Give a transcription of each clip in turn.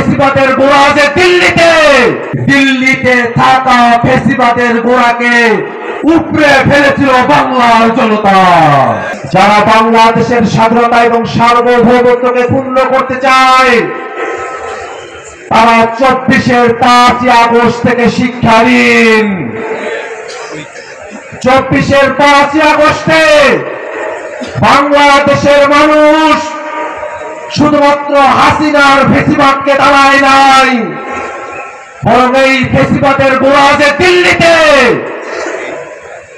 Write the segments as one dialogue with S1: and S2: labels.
S1: ফেসিবাদের গোড়া যে দিল্লিতে থাকা ফেসিবাদের গোড়াকে উপড়ে ফেলেছিল বাংলার জনতা। যারা বাংলাদেশের স্বাধীনতা এবং সার্বভৌমত্বকে পূর্ণ করতে চায়, তারা 24-এর 5ই আগস্ট থেকে শিক্ষা নিন। 24-এর 5ই আগস্টে বাংলাদেশের মানুষ শুধুমাত্র হাসিনার ফেসিবাদকে দাঁড়ায় নাই, বরং এই ফেসিবাদের গোড়া যে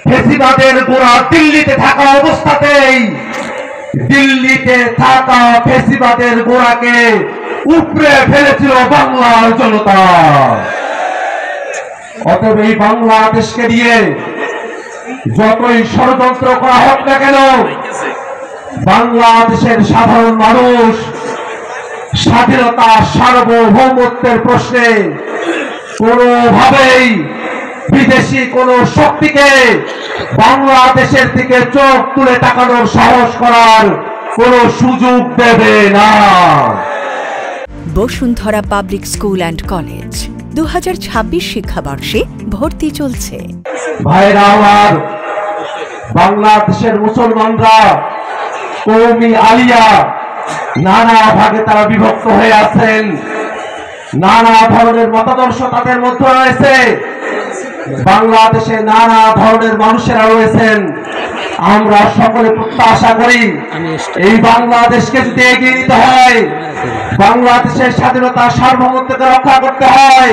S1: ফেসিবাদের গোড়া দিল্লিতে থাকা অবস্থাতেই দিল্লিতে থাকা ফেসিবাদের গোড়াকে উপড়ে ফেলেছিল বাংলার জনতা। অতএব এই বাংলাদেশকে নিয়ে যতই ষড়যন্ত্র করা হোক না কেন, বাংলাদেশের সাধারণ মানুষ স্বাধীনতা সার্বভৌমত্বের প্রশ্নে কোনোভাবেই বিদেশি কোন শক্তিকে বাংলাদেশের দিকে চোখ তুলে তাকানোর সাহস করার কোন সুযোগ দেবে না।
S2: Bashundhara public school and college 2026 শিক্ষাবর্ষে ভর্তি চলছে।
S1: ভাইরা আমার, বাংলাদেশের মুসলমানরা কওমি আলিয়া নানা ভাগে তারা বিভক্ত হয়ে আছেন, নানা ধরনের মতাদর্শ তাদের মধ্যে রয়েছে, বাংলাদেশে নানা ধরনের মানুষেরা রয়েছেন। আমরা সকলে প্রত্যাশা করি এই বাংলাদেশকে যদি এগিয়ে নিতে হয়, বাংলাদেশের স্বাধীনতা সার্বভৌমত্বকে রক্ষা করতে হয়,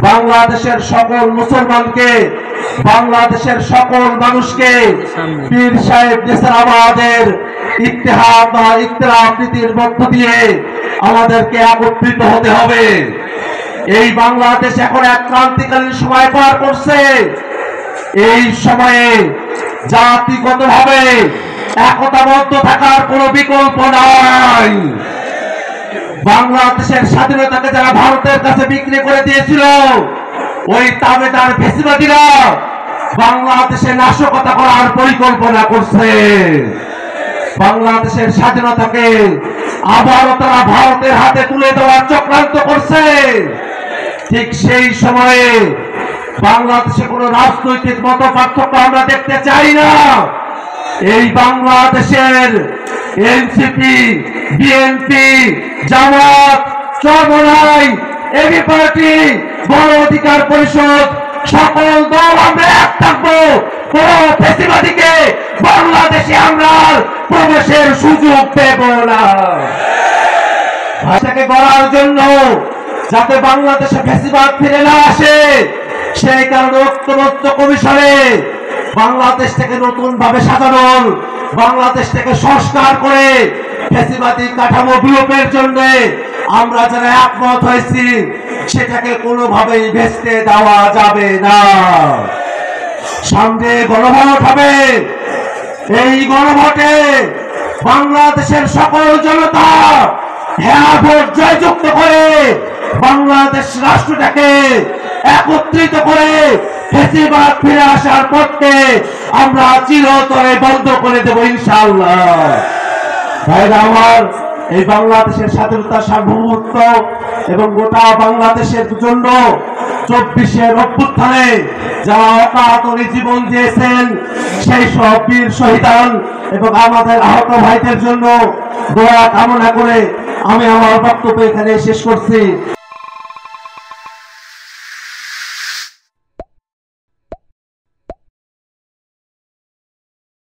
S1: বাংলাদেশের সকল মুসলমানকে, বাংলাদেশের সকল মানুষকে পীর সাহেব নেসারাবাদের ইত্তেহাদ বা ইখতিলাফ নীতির মধ্য দিয়ে আমাদেরকে একত্রিত হতে হবে। এই বাংলাদেশ এখন এক ক্রান্তিকালীন সময় পার করছে। এই সময়ে জাতিগতভাবে একতাবদ্ধ থাকার কোনো বিকল্প নাই। বাংলাদেশের স্বাধীনতাকে যারা ভারতের কাছে বিক্রি করে দিয়েছিল, ওই তাবেদার ফেসিবাদীরা বাংলাদেশে নাশকতা করার পরিকল্পনা করছে। বাংলাদেশের স্বাধীনতাকে আবারও তারা ভারতের হাতে তুলে দেওয়ার চক্রান্ত করছে। ঠিক সেই সময়ে বাংলাদেশে কোন রাজনৈতিক মত পার্থক্য আমরা দেখতে চাই না। এই বাংলাদেশের এনসিপি, বিএনপি, জামাত, চরমোনাই, এবি পার্টি, গণ অধিকার পরিষদ, সকল দল আমরা এক থাকবো। কোন ফেসিবাদীকে বাংলাদেশে আমরা প্রবেশের সুযোগ দেব না। ভাষাকে গড়ার জন্য যাতে বাংলাদেশে ফেসিবাদ ফিরে না আসে, সেই কারণে ঐক্যমত্য কমিশনে বাংলাদেশ থেকে নতুন ভাবে সাজানোর, বাংলাদেশ থেকে সংস্কার করে ফেসিবাদী কাঠামো বিলোপের জন্য আমরা যারা একমত হয়েছি, সেটাকে কোনোভাবেই ভেস্তে দেওয়া যাবে না। সামনে গণভোট হবে। এই গণভোটে বাংলাদেশের সকল জনতা হ্যাঁ ভোট জয়যুক্ত করে বাংলাদেশ রাষ্ট্রটাকে একত্রিত করে ফেসিবাদ ফিরে আসার পথকে আমরা চিরতরে বন্ধ করে দেব ইনশাআল্লাহ। ভাইরা আমার, এই বাংলাদেশের স্বাধীনতা সার্বভৌমত্ব এবং গোটা বাংলাদেশের জন্য 24-এর অভ্যুত্থানে যারা অকাতরে জীবন দিয়েছেন, সেই সব বীর শহীদান এবং আমাদের আহত ভাইদের জন্য দোয়া কামনা করে আমি আমার বক্তব্য এখানে শেষ করছি।